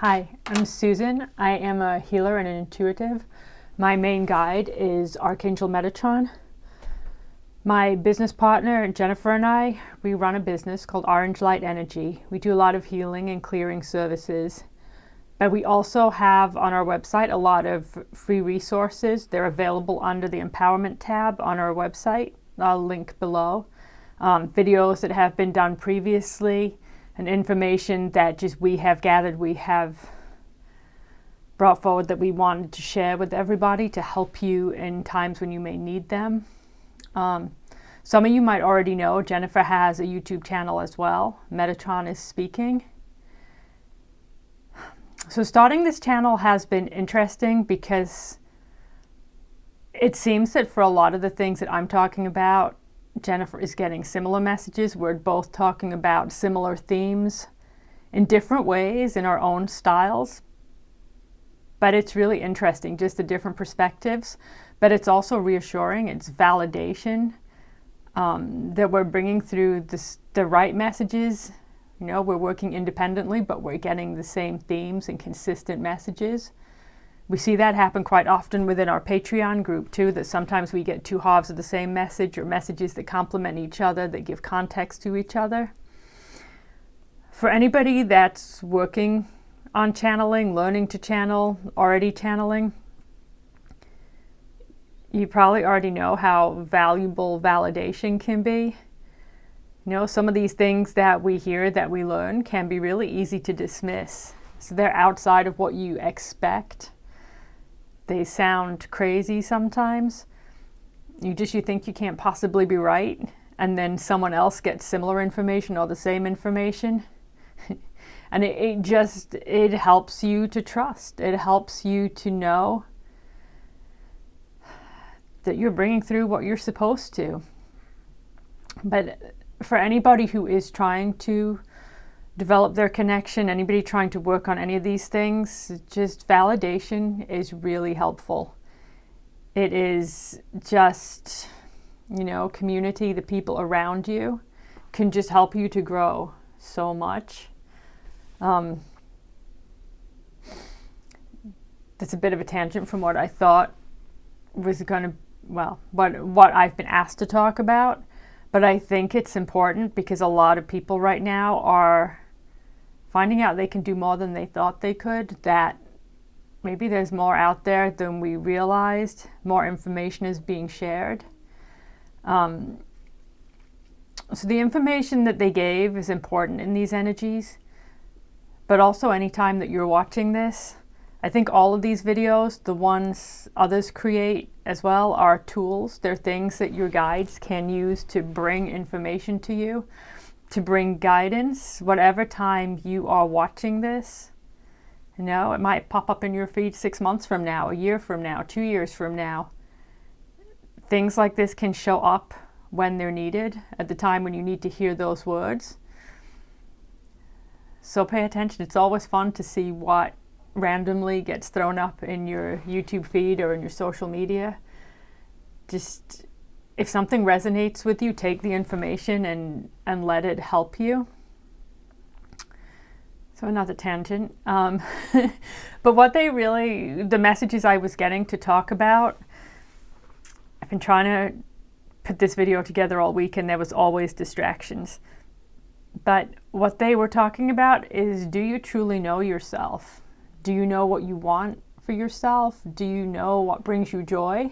Hi, I'm Susan. I am a healer and an intuitive. My main guide is Archangel Metatron. My business partner, Jennifer, and I, we run a business called Orange Light Energy. We do a lot of healing and clearing services. But we also have on our website a lot of free resources. They're available under the Empowerment tab on our website. I'll link below. Videos that have been done previously, and information that just we have gathered, we have brought forward that we wanted to share with everybody to help you in times when you may need them. Some of you might already know Jennifer has a YouTube channel as well. Metatron is speaking. So starting this channel has been interesting because it seems that for a lot of the things that I'm talking about, Jennifer is getting similar messages. We're both talking about similar themes in different ways in our own styles. But it's really interesting, just the different perspectives. But it's also reassuring. It's validation that we're bringing through the right messages. You know, we're working independently, but we're getting the same themes and consistent messages. We see that happen quite often within our Patreon group too, that sometimes we get two halves of the same message or messages that complement each other, that give context to each other. For anybody that's working on channeling, learning to channel, already channeling, you probably already know how valuable validation can be. You know, some of these things that we hear, that we learn, can be really easy to dismiss. So they're outside of what you expect. They sound crazy sometimes. You think you can't possibly be right, and then someone else gets similar information or the same information. And it helps you to trust. It helps you to know that you're bringing through what you're supposed to. But for anybody who is trying to develop their connection, anybody trying to work on any of these things, just validation is really helpful. It is just, you know, community, the people around you can just help you to grow so much. That's a bit of a tangent from what I thought was going to, what I've been asked to talk about. But I think it's important because a lot of people right now are finding out they can do more than they thought they could, that maybe there's more out there than we realized, more information is being shared. So the information that they gave is important in these energies, but also anytime that you're watching this, I think all of these videos, the ones others create as well, are tools. They're things that your guides can use to bring information to you, to bring guidance, whatever time you are watching this. You know, it might pop up in your feed 6 months from now, a year from now, 2 years from now. Things like this can show up when they're needed, at the time when you need to hear those words. So pay attention. It's always fun to see what randomly gets thrown up in your YouTube feed or in your social media. Just, if something resonates with you, take the information and let it help you. So another tangent. But the messages I was getting to talk about, I've been trying to put this video together all week and there was always distractions. But what they were talking about is, do you truly know yourself? Do you know what you want for yourself? Do you know what brings you joy?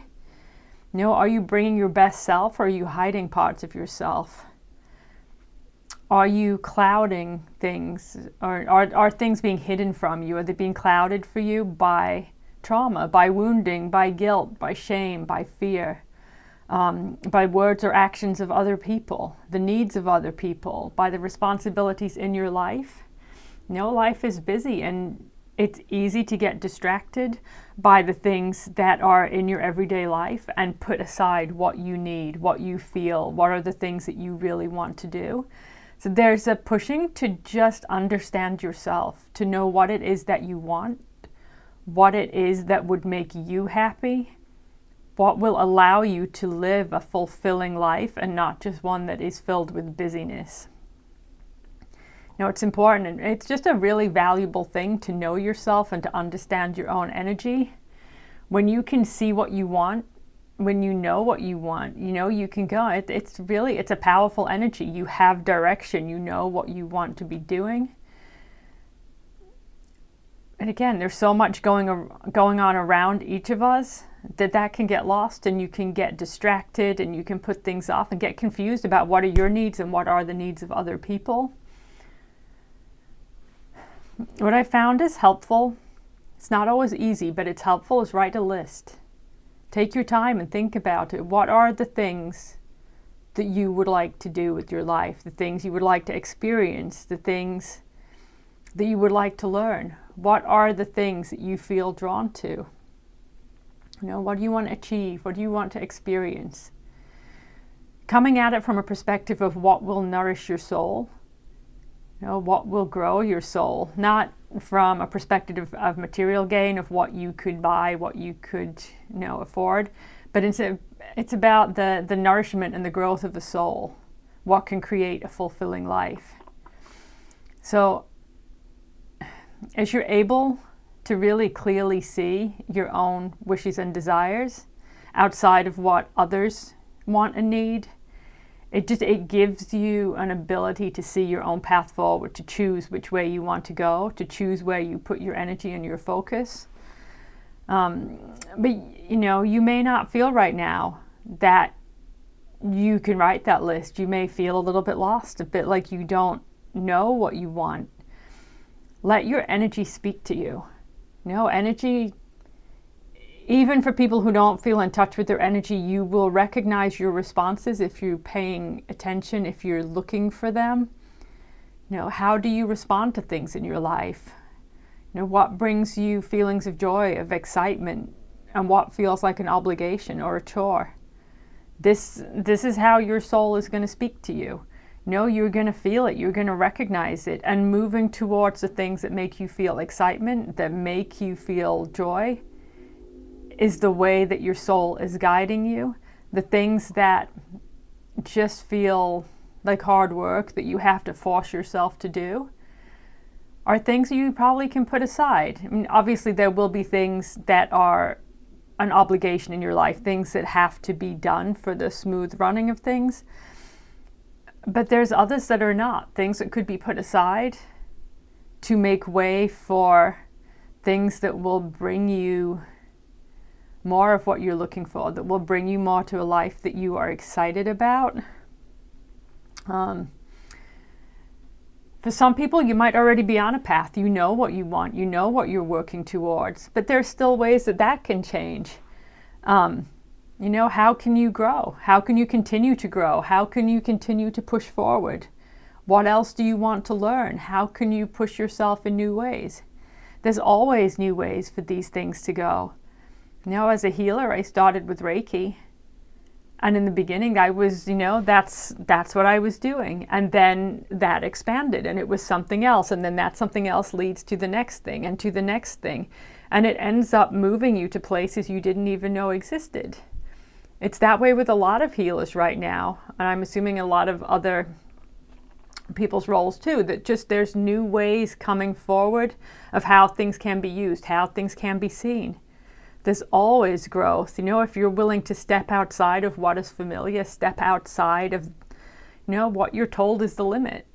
You know, are you bringing your best self, or are you hiding parts of yourself? Are you clouding things, or are things being hidden from you? Are they being clouded for you by trauma, by wounding, by guilt, by shame, by fear, by words or actions of other people, the needs of other people, by the responsibilities in your life? You know, life is busy and it's easy to get distracted by the things that are in your everyday life and put aside what you need, what you feel, what are the things that you really want to do. So there's a pushing to just understand yourself, to know what it is that you want, what it is that would make you happy, what will allow you to live a fulfilling life and not just one that is filled with busyness. You know, it's important, and it's just a really valuable thing to know yourself and to understand your own energy. When you can see what you want, when you know what you want, you know, you can go. It's a powerful energy. You have direction. You know what you want to be doing. And again, there's so much going on around each of us that can get lost, and you can get distracted, and you can put things off and get confused about what are your needs and what are the needs of other people. What I found is helpful, it's not always easy, but it's helpful, is write a list. Take your time and think about it. What are the things that you would like to do with your life? The things you would like to experience? The things that you would like to learn? What are the things that you feel drawn to? You know, what do you want to achieve? What do you want to experience? Coming at it from a perspective of what will nourish your soul, you know, what will grow your soul, not from a perspective of material gain, of what you could buy, what you could, you know, afford, but it's about the nourishment and the growth of the soul, what can create a fulfilling life. So as you're able to really clearly see your own wishes and desires outside of what others want and need, it gives you an ability to see your own path forward, to choose which way you want to go, to choose where you put your energy and your focus. But you know, you may not feel right now that you can write that list. You may feel a little bit lost, a bit like you don't know what you want. Let your energy speak to you. You know, energy, even for people who don't feel in touch with their energy, you will recognize your responses if you're paying attention, if you're looking for them. You know, how do you respond to things in your life? You know, what brings you feelings of joy, of excitement, and what feels like an obligation or a chore? This is how your soul is going to speak to you. No, you're going to feel it. You're going to recognize it. And moving towards the things that make you feel excitement, that make you feel joy, is the way that your soul is guiding you. The things that just feel like hard work, that you have to force yourself to do, are things you probably can put aside. I mean, obviously there will be things that are an obligation in your life, things that have to be done for the smooth running of things. But there's others that are not, things that could be put aside to make way for things that will bring you more of what you're looking for, that will bring you more to a life that you are excited about. For some people, you might already be on a path. You know what you want. You know what you're working towards. But there's still ways that can change. You know, how can you grow? How can you continue to grow? How can you continue to push forward? What else do you want to learn? How can you push yourself in new ways? There's always new ways for these things to go. You know, as a healer, I started with Reiki. And in the beginning, I was, you know, that's what I was doing. And then that expanded and it was something else. And then that something else leads to the next thing and to the next thing. And it ends up moving you to places you didn't even know existed. It's that way with a lot of healers right now. And I'm assuming a lot of other people's roles too, that just there's new ways coming forward of how things can be used, how things can be seen. There's always growth. You know, if you're willing to step outside of what is familiar, step outside of, you know, what you're told is the limit.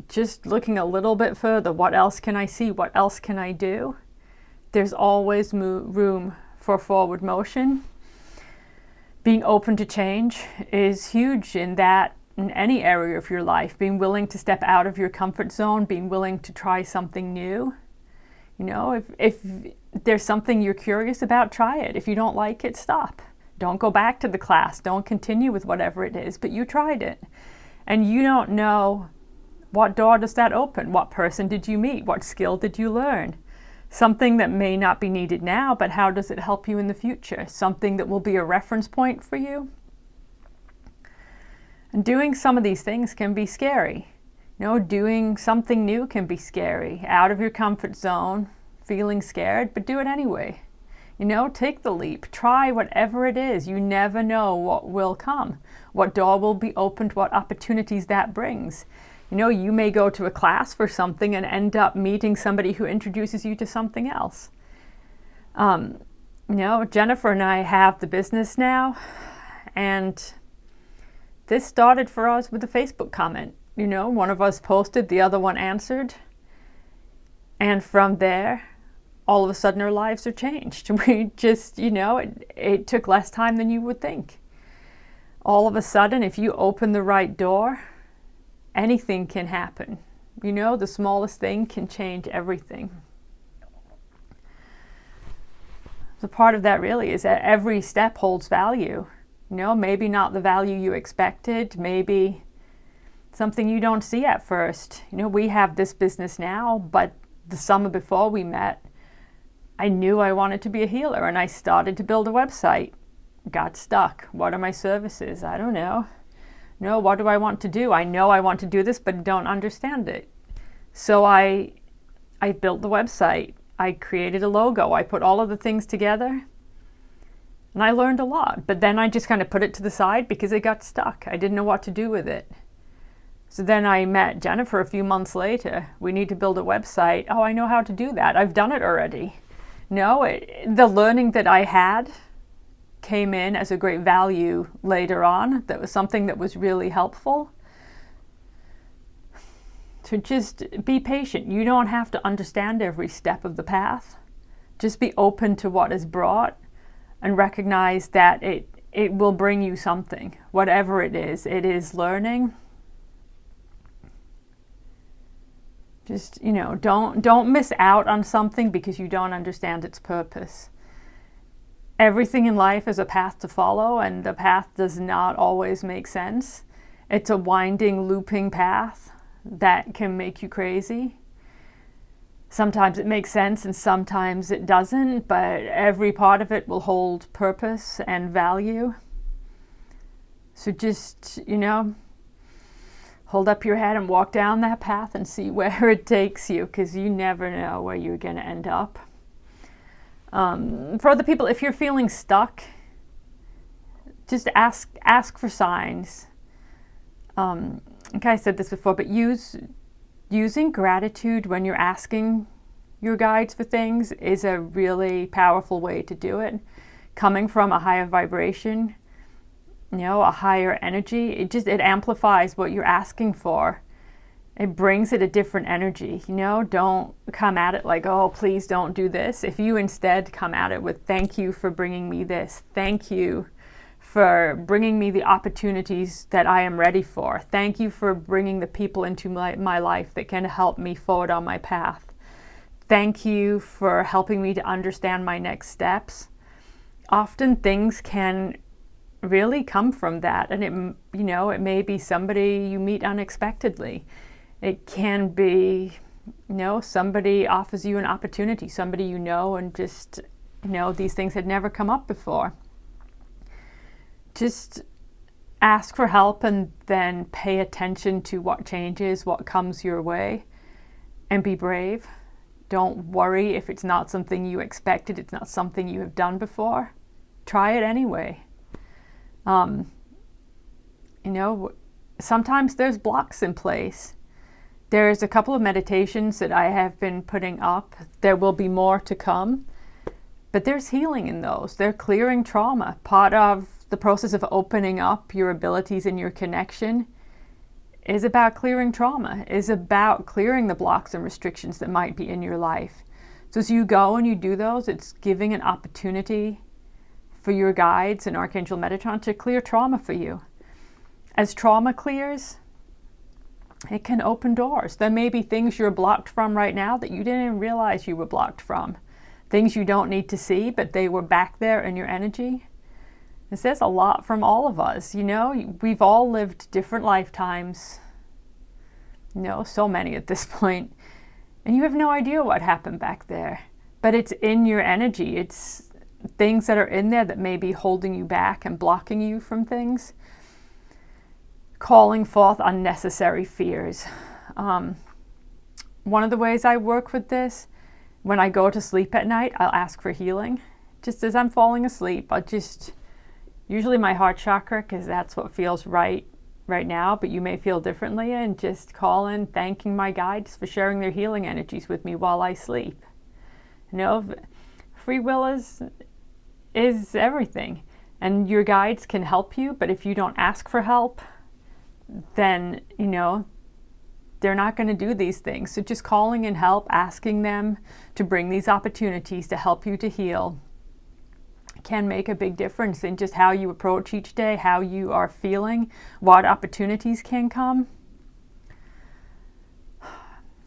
Just looking a little bit further, what else can I see? What else can I do? There's always room for forward motion. Being open to change is huge in any area of your life. Being willing to step out of your comfort zone, being willing to try something new. You know, if there's something you're curious about, try it. If you don't like it, stop. Don't go back to the class. Don't continue with whatever it is, but you tried it. And you don't know what door does that open? What person did you meet? What skill did you learn? Something that may not be needed now, but how does it help you in the future? Something that will be a reference point for you. And doing some of these things can be scary. You know, doing something new can be scary. Out of your comfort zone, feeling scared, but do it anyway. You know, take the leap. Try whatever it is. You never know what will come, what door will be opened, what opportunities that brings. You know, you may go to a class for something and end up meeting somebody who introduces you to something else. You know, Jennifer and I have the business now, and this started for us with a Facebook comment. You know, one of us posted, the other one answered. And from there, all of a sudden our lives are changed. We just, you know, it took less time than you would think. All of a sudden, if you open the right door, anything can happen. You know, the smallest thing can change everything. So part of that really is that every step holds value. You know, maybe not the value you expected, maybe something you don't see at first. You know, we have this business now, but the summer before we met, I knew I wanted to be a healer, and I started to build a website. Got stuck. What are my services? I don't know. No, what do I want to do? I know I want to do this, but don't understand it. So I built the website. I created a logo. I put all of the things together, and I learned a lot. But then I just kind of put it to the side because it got stuck. I didn't know what to do with it. So then I met Jennifer a few months later. We need to build a website. Oh, I know how to do that. I've done it already. No, the learning that I had came in as a great value later on. That was something that was really helpful. So just be patient. You don't have to understand every step of the path. Just be open to what is brought and recognize that it will bring you something. Whatever it is learning. Just, you know, don't miss out on something because you don't understand its purpose. Everything in life is a path to follow, and the path does not always make sense. It's a winding, looping path that can make you crazy. Sometimes it makes sense and sometimes it doesn't, but every part of it will hold purpose and value. So just, you know, hold up your head and walk down that path and see where it takes you, because you never know where you're going to end up. For other people, if you're feeling stuck, just ask for signs. Okay, I said this before, but using gratitude when you're asking your guides for things is a really powerful way to do it. Coming from a higher vibration, you know, a higher energy, it amplifies what you're asking for. It brings it a different energy. You know, don't come at it like, oh, please don't do this. If you instead come at it with, thank you for bringing me this. Thank you for bringing me the opportunities that I am ready for. Thank you for bringing the people into my life that can help me forward on my path. Thank you for helping me to understand my next steps. Often things can really come from that, and it may be somebody you meet unexpectedly. It can be, you know, somebody offers you an opportunity, somebody you know, and just, you know, these things had never come up before. Just ask for help and then pay attention to what changes, what comes your way, and be brave. Don't worry if it's not something you expected, it's not something you have done before. Try it anyway. You know, sometimes there's blocks in place. There's a couple of meditations that I have been putting up. There will be more to come, but there's healing in those. They're clearing trauma. Part of the process of opening up your abilities and your connection is about clearing trauma, is about clearing the blocks and restrictions that might be in your life. So as you go and you do those, it's giving an opportunity for your guides and Archangel Metatron to clear trauma for you. As trauma clears, it can open doors. There may be things you're blocked from right now that you didn't even realize you were blocked from. Things you don't need to see, but they were back there in your energy. It says a lot from all of us. You know, we've all lived different lifetimes. You know, so many at this point. And you have no idea what happened back there. But it's in your energy. It's things that are in there that may be holding you back and blocking you from things. Calling forth unnecessary fears. One of the ways I work with this, when I go to sleep at night, I'll ask for healing. Just as I'm falling asleep, usually my heart chakra, because that's what feels right right now, but you may feel differently, and just call in thanking my guides for sharing their healing energies with me while I sleep. You know, free will is everything, and your guides can help you, but if you don't ask for help, then, you know, they're not going to do these things. So just calling in help, asking them to bring these opportunities to help you to heal, can make a big difference in just how you approach each day, how you are feeling, what opportunities can come.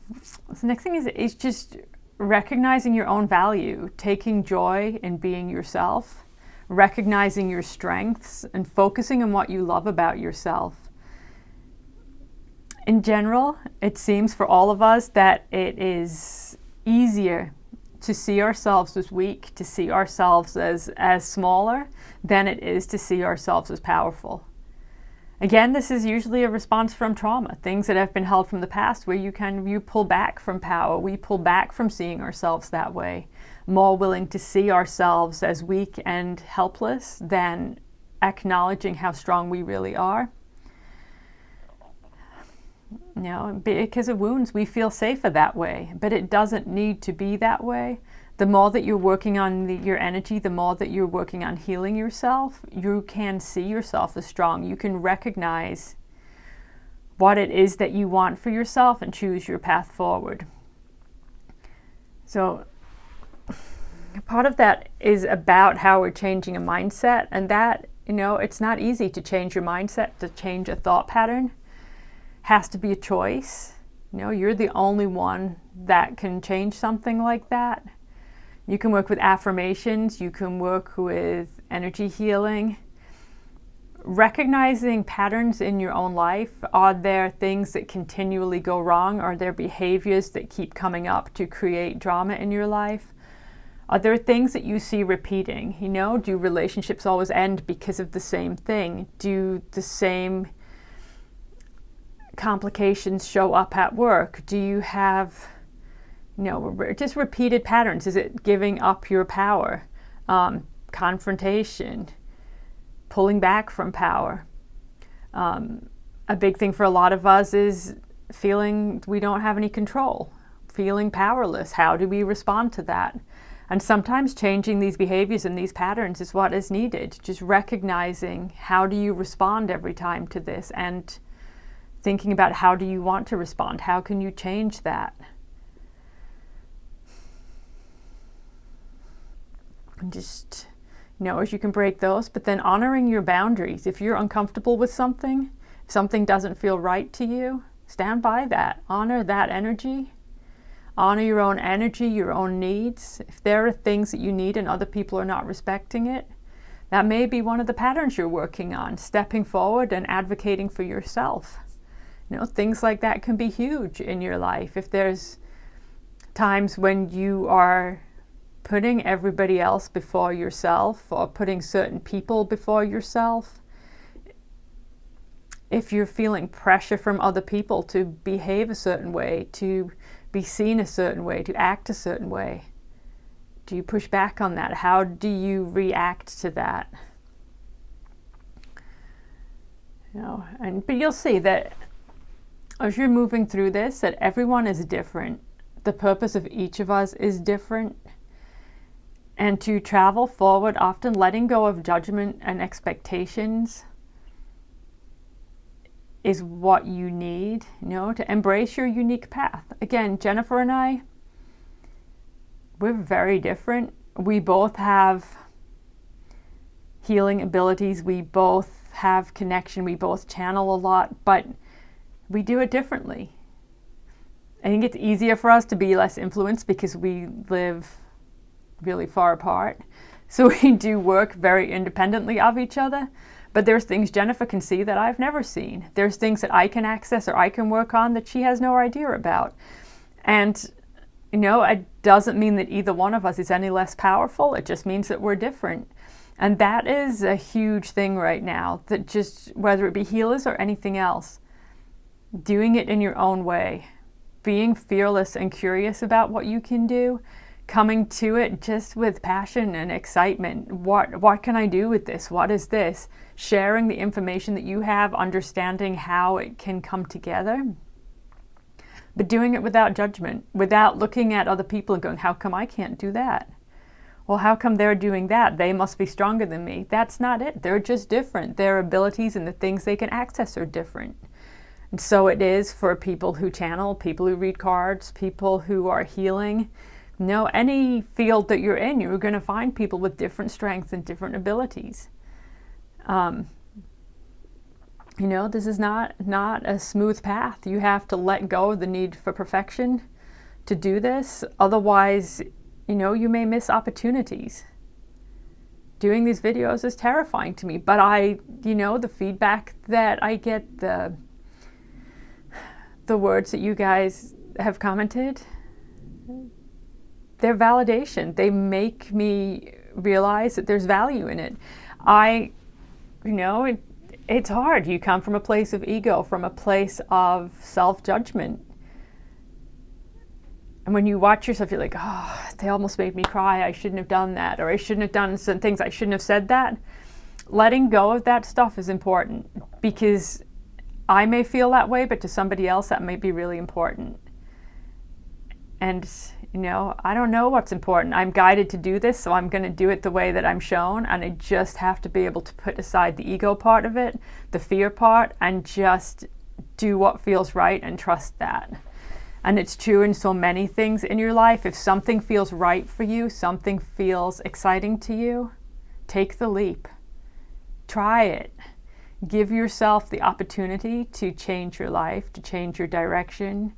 The next thing is just recognizing your own value, taking joy in being yourself, recognizing your strengths, and focusing on what you love about yourself. In general, it seems for all of us that it is easier to see ourselves as weak, to see ourselves as smaller, than it is to see ourselves as powerful. Again, this is usually a response from trauma, things that have been held from the past, where you pull back from power. We pull back from seeing ourselves that way, more willing to see ourselves as weak and helpless than acknowledging how strong we really are. You know, because of wounds, we feel safer that way, but it doesn't need to be that way. The more that you're working on your energy, the more that you're working on healing yourself, you can see yourself as strong. You can recognize what it is that you want for yourself and choose your path forward. So part of that is about how we're changing a mindset, and that, you know, it's not easy to change your mindset, to change a thought pattern. Has to be a choice. You know, you're the only one that can change something like that. You can work with affirmations, you can work with energy healing. Recognizing patterns in your own life. Are there things that continually go wrong? Are there behaviors that keep coming up to create drama in your life? Are there things that you see repeating? You know, do relationships always end because of the same thing? Do the same complications show up at work? Do you have, you know, just repeated patterns? Is it giving up your power? Confrontation, pulling back from power. A big thing for a lot of us is feeling we don't have any control, feeling powerless. How do we respond to that? And sometimes changing these behaviors and these patterns is what is needed. Just recognizing, how do you respond every time to this, and thinking about, how do you want to respond? How can you change that? And just, you know, as you can break those, but then honoring your boundaries. If you're uncomfortable with something, if something doesn't feel right to you, stand by that. Honor that energy. Honor your own energy, your own needs. If there are things that you need and other people are not respecting it, that may be one of the patterns you're working on, stepping forward and advocating for yourself. You know, things like that can be huge in your life. If there's times when you are putting everybody else before yourself, or putting certain people before yourself, if you're feeling pressure from other people to behave a certain way, to be seen a certain way, to act a certain way, do you push back on that? How do you react to that? You know, but you'll see that as you're moving through this, that everyone is different. The purpose of each of us is different. And to travel forward, often letting go of judgment and expectations is what you need, you know, to embrace your unique path. Again, Jennifer and I, we're very different. We both have healing abilities. We both have connection. We both channel a lot, but we do it differently. I think it's easier for us to be less influenced because we live really far apart. So we do work very independently of each other. But there's things Jennifer can see that I've never seen. There's things that I can access or I can work on that she has no idea about. And, you know, it doesn't mean that either one of us is any less powerful. It just means that we're different. And that is a huge thing right now, that just, whether it be healers or anything else, doing it in your own way, being fearless and curious about what you can do, coming to it just with passion and excitement. What can I do with this? What is this? Sharing the information that you have, understanding how it can come together, but doing it without judgment, without looking at other people and going, how come I can't do that? Well, how come they're doing that? They must be stronger than me. That's not it. They're just different. Their abilities and the things they can access are different. And so it is for people who channel, people who read cards, people who are healing. Any field that you're in, you're going to find people with different strengths and different abilities. This is not a smooth path. You have to let go of the need for perfection to do this. Otherwise, you may miss opportunities. Doing these videos is terrifying to me, but the feedback that I get, the words that you guys have commented, they're validation. They make me realize that there's value in it. It's hard. You come from a place of ego, from a place of self-judgment. And when you watch yourself, you're like, oh, they almost made me cry. I shouldn't have done that. Or I shouldn't have done some things. I shouldn't have said that. Letting go of that stuff is important, because I may feel that way, but to somebody else, that may be really important. And, I don't know what's important. I'm guided to do this, so I'm going to do it the way that I'm shown. And I just have to be able to put aside the ego part of it, the fear part, and just do what feels right and trust that. And it's true in so many things in your life. If something feels right for you, something feels exciting to you, take the leap. Try it. Give yourself the opportunity to change your life, to change your direction,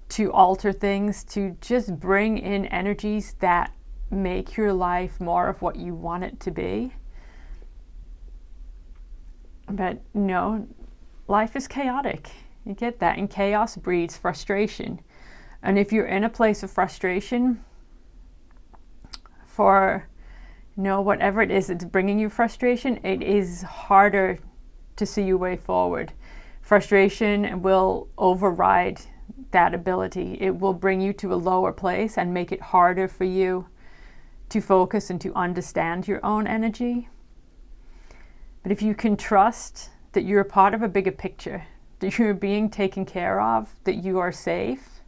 to alter things, to just bring in energies that make your life more of what you want it to be. But life is chaotic. You get that, and chaos breeds frustration. And if you're in a place of frustration for whatever it is that's bringing you frustration, it is harder to see your way forward. Frustration will override that ability. It will bring you to a lower place and make it harder for you to focus and to understand your own energy. But if you can trust that you're a part of a bigger picture, that you're being taken care of, that you are safe,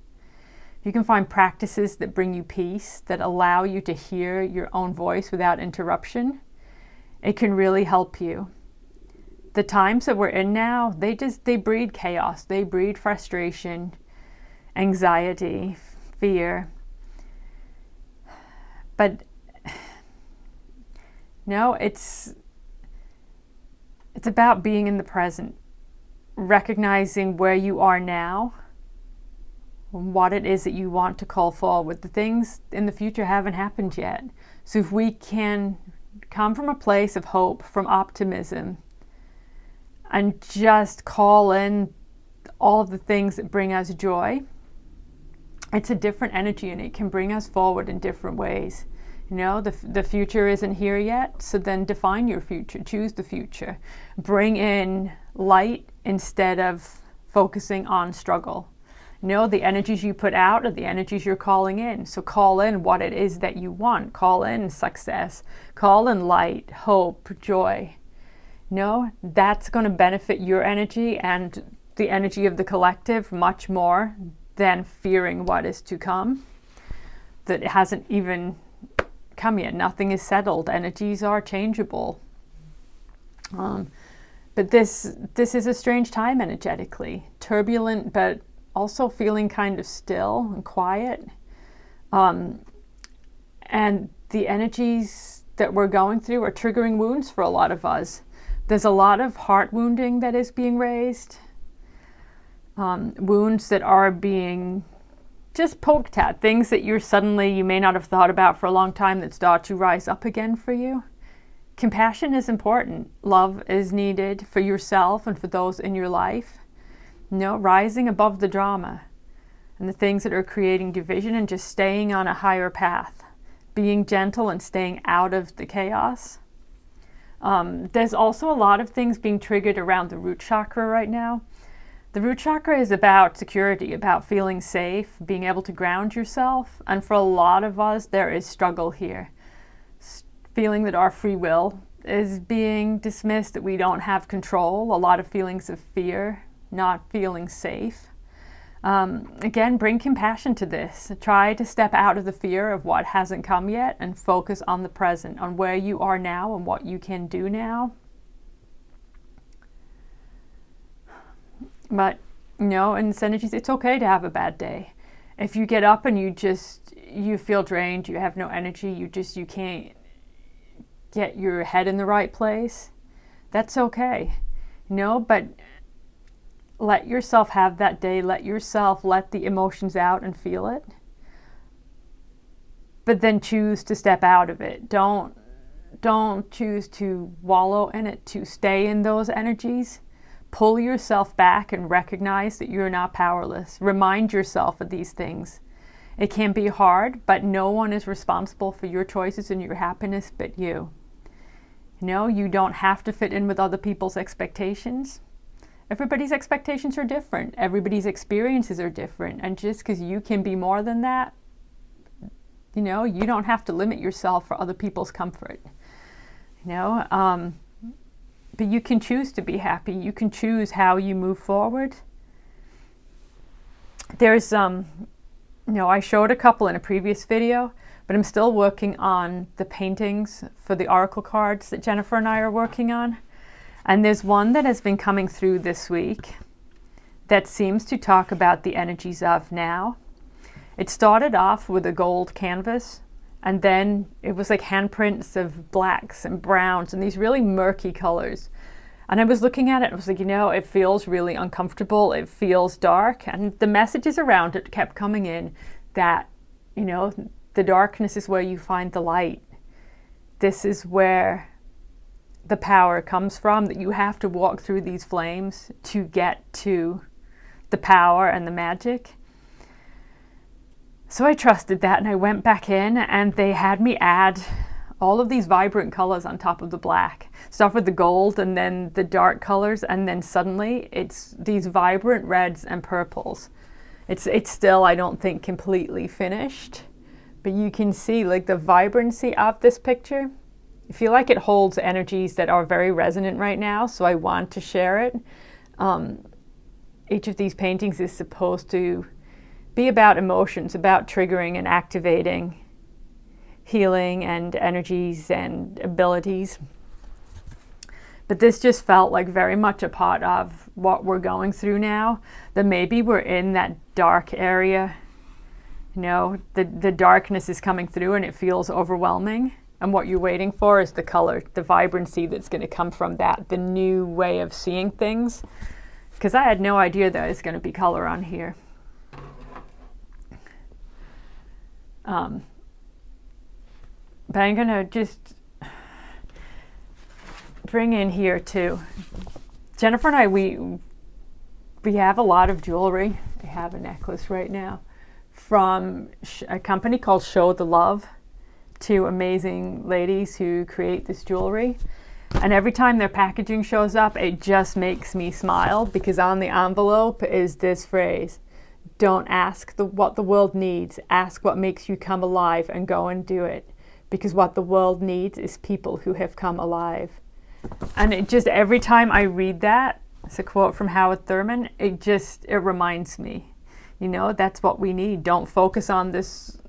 you can find practices that bring you peace, that allow you to hear your own voice without interruption, it can really help you. The times that we're in now, they breed chaos, they breed frustration, anxiety, fear. But it's about being in the present, recognizing where you are now, what it is that you want to call forward. The things in the future haven't happened yet. So if we can come from a place of hope, from optimism, and just call in all of the things that bring us joy, it's a different energy, and it can bring us forward in different ways. The future isn't here yet, so then define your future, choose the future. Bring in light instead of focusing on struggle. The energies you put out are the energies you're calling in. So call in what it is that you want. Call in success. Call in light, hope, joy. That's going to benefit your energy and the energy of the collective much more than fearing what is to come, that hasn't even come yet. Nothing is settled. Energies are changeable. But this is a strange time energetically. Turbulent, but also feeling kind of still and quiet. And the energies that we're going through are triggering wounds for a lot of us. There's a lot of heart wounding that is being raised. Wounds that are being just poked at. Things that you may not have thought about for a long time that start to rise up again for you. Compassion is important. Love is needed for yourself and for those in your life. Rising above the drama and the things that are creating division, and just staying on a higher path. Being gentle and staying out of the chaos. There's also a lot of things being triggered around the root chakra right now. The root chakra is about security, about feeling safe, being able to ground yourself. And for a lot of us, there is struggle here. Feeling that our free will is being dismissed, that we don't have control, a lot of feelings of fear, not feeling safe. Again, bring compassion to this. Try to step out of the fear of what hasn't come yet and focus on the present, on where you are now and what you can do now. But, in this energies, it's okay to have a bad day. If you get up and you feel drained, you have no energy, you can't get your head in the right place, that's okay. But let yourself have that day. Let the emotions out and feel it. But then choose to step out of it. Don't choose to wallow in it, to stay in those energies. Pull yourself back and recognize that you're not powerless. Remind yourself of these things. It can be hard, but no one is responsible for your choices and your happiness but you. You don't have to fit in with other people's expectations. Everybody's expectations are different. Everybody's experiences are different. And just because you can be more than that, you don't have to limit yourself for other people's comfort. But you can choose to be happy. You can choose how you move forward. There's, I showed a couple in a previous video, but I'm still working on the paintings for the oracle cards that Jennifer and I are working on. And there's one that has been coming through this week that seems to talk about the energies of now. It started off with a gold canvas, and then it was like handprints of blacks and browns and these really murky colors. And I was looking at it and I was like, it feels really uncomfortable. It feels dark. And the messages around it kept coming in that, the darkness is where you find the light. This is where the power comes from, that you have to walk through these flames to get to the power and the magic. So I trusted that and I went back in and they had me add all of these vibrant colors on top of the black. Start with the gold and then the dark colors, and then suddenly it's these vibrant reds and purples. It's still, I don't think, completely finished, but you can see like the vibrancy of this picture. I feel like it holds energies that are very resonant right now, so I want to share it. Each of these paintings is supposed to be about emotions, about triggering and activating healing and energies and abilities. But this just felt like very much a part of what we're going through now, that maybe we're in that dark area. The darkness is coming through and it feels overwhelming. And what you're waiting for is the color, the vibrancy that's going to come from that, the new way of seeing things. Because I had no idea there was going to be color on here. But I'm going to just bring in here too. Jennifer and I, we have a lot of jewelry. I have a necklace right now from a company called Show the Love. Two amazing ladies who create this jewelry. And every time their packaging shows up, it just makes me smile, because on the envelope is this phrase: don't ask what the world needs, ask what makes you come alive and go and do it. Because what the world needs is people who have come alive. And it just, every time I read that, it's a quote from Howard Thurman, it reminds me, that's what we need. Don't focus on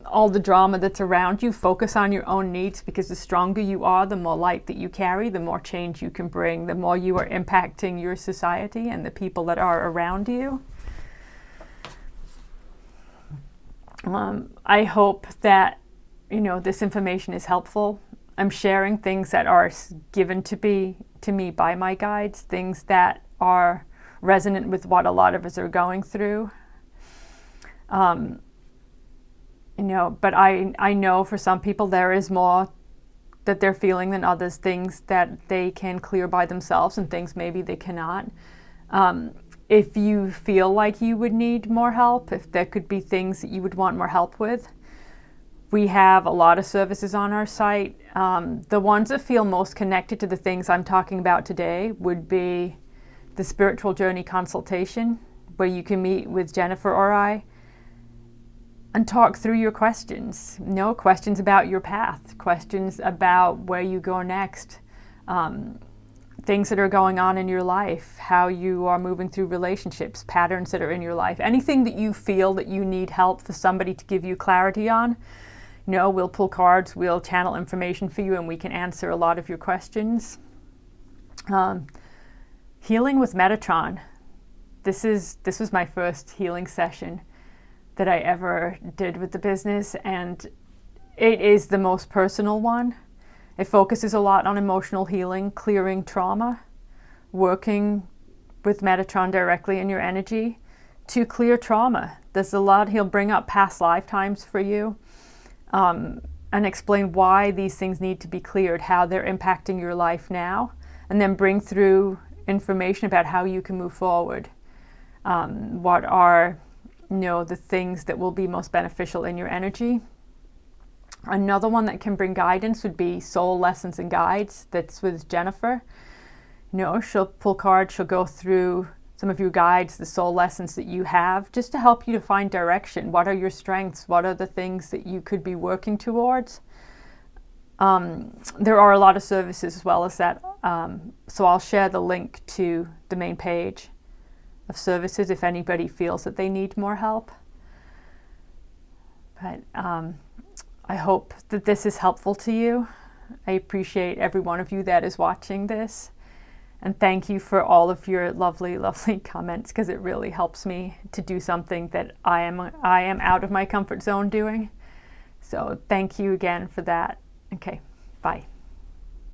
all the drama that's around you. Focus on your own needs, because the stronger you are, the more light that you carry, the more change you can bring, the more you are impacting your society and the people that are around you. I hope that, this information is helpful. I'm sharing things that are given to me by my guides, things that are resonant with what a lot of us are going through. But I know for some people there is more that they're feeling than others, things that they can clear by themselves and things maybe they cannot. If you feel like you would need more help, if there could be things that you would want more help with, we have a lot of services on our site. The ones that feel most connected to the things I'm talking about today would be the Spiritual Journey Consultation. where you can meet with Jennifer or I and talk through your questions. Questions about your path, questions about where you go next, things that are going on in your life, how you are moving through relationships, patterns that are in your life, anything that you feel that you need help for somebody to give you clarity on. We'll pull cards, we'll channel information for you, and we can answer a lot of your questions. Healing with Metatron. This was my first healing session that I ever did with the business, and it is the most personal one. It focuses a lot on emotional healing, clearing trauma, working with Metatron directly in your energy to clear trauma. There's a lot. He'll bring up past lifetimes for you, and explain why these things need to be cleared, how they're impacting your life now, and then bring through information about how you can move forward. What are the things that will be most beneficial in your energy. Another one that can bring guidance would be Soul Lessons and Guides. That's with Jennifer. She'll pull cards, she'll go through some of your guides, the soul lessons that you have, just to help you to find direction. What are your strengths? What are the things that you could be working towards? There are a lot of services as well as that. So I'll share the link to the main page of services if anybody feels that they need more help. But I hope that this is helpful to you. I appreciate every one of you that is watching this. And thank you for all of your lovely, lovely comments, because it really helps me to do something that I am out of my comfort zone doing. So thank you again for that. Okay, bye.